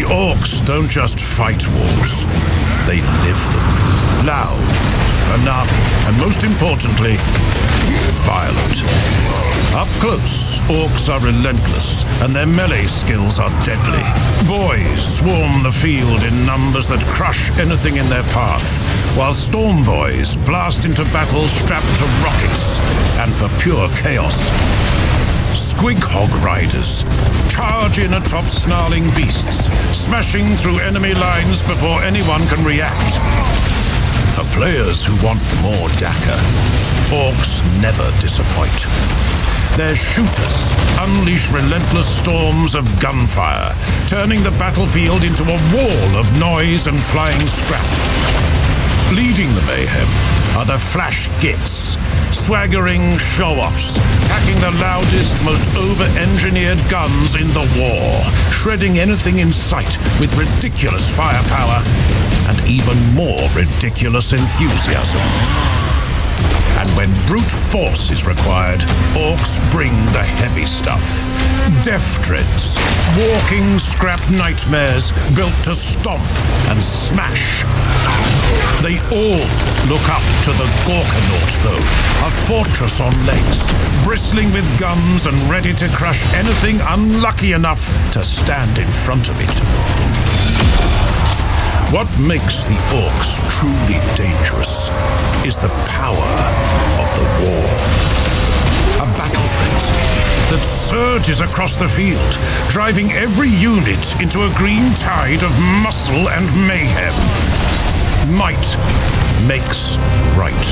Orks don't just fight wars, they live them. Loud, anarchic, and most importantly, violent. Up close, Orks are relentless, and their melee skills are deadly. Boys swarm the field in numbers that crush anything in their path, while storm boys blast into battle strapped to rockets and for pure chaos. Squig hog riders charge in atop snarling beasts, smashing through enemy lines before anyone can react. For players who want more Daka, Orks never disappoint. Their shooters unleash relentless storms of gunfire, turning the battlefield into a wall of noise and flying scrap. Leading the mayhem are the Flash Gits, swaggering show-offs, packing the loudest, most over-engineered guns in the war, shredding anything in sight with ridiculous firepower and even more ridiculous enthusiasm. And when brute force is required, Orks bring the heavy stuff. Death dreads, walking scrap nightmares built to stomp and smash. They all look up to the Gorkanaut, though, a fortress on legs, bristling with guns and ready to crush anything unlucky enough to stand in front of it. What makes the Orks truly dangerous is the power of the war. A battle frenzy that surges across the field, driving every unit into a green tide of muscle and mayhem. Might makes right,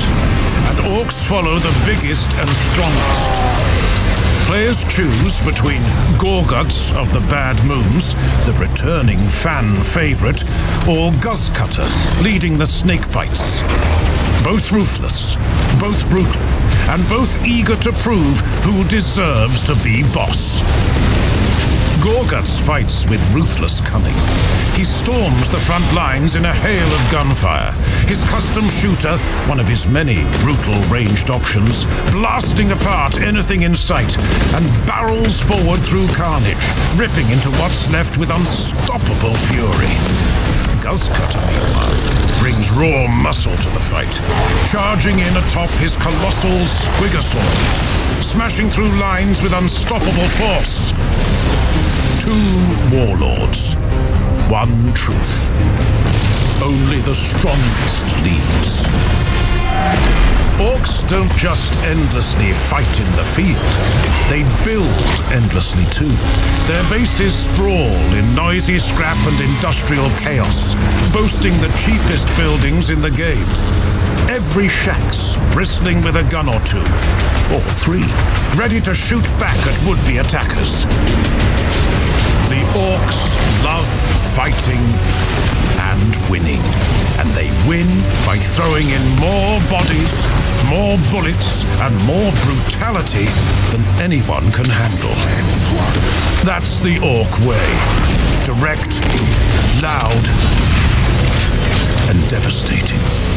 and Orks follow the biggest and strongest. Players choose between Gorguts of the Bad Moons, the returning fan favorite, or Guzzcutter, leading the Snakebites. Both ruthless, both brutal, and both eager to prove who deserves to be boss. Gorguts fights with ruthless cunning. He storms the front lines in a hail of gunfire, his custom shooter, one of his many brutal ranged options, blasting apart anything in sight, and barrels forward through carnage, ripping into what's left with unstoppable fury. Guzzcutter, meanwhile, brings raw muscle to the fight, charging in atop his colossal Squigosaur, smashing through lines with unstoppable force. Two warlords, one truth. Only the strongest leads. Orks don't just endlessly fight in the field. They build endlessly too. Their bases sprawl in noisy scrap and industrial chaos, boasting the cheapest buildings in the game. Every shack's bristling with a gun or two, or three, ready to shoot back at would-be attackers. The Orks love fighting and winning, and they win by throwing in more bodies, more bullets, and more brutality than anyone can handle. That's the Ork way. Direct, loud, and devastating.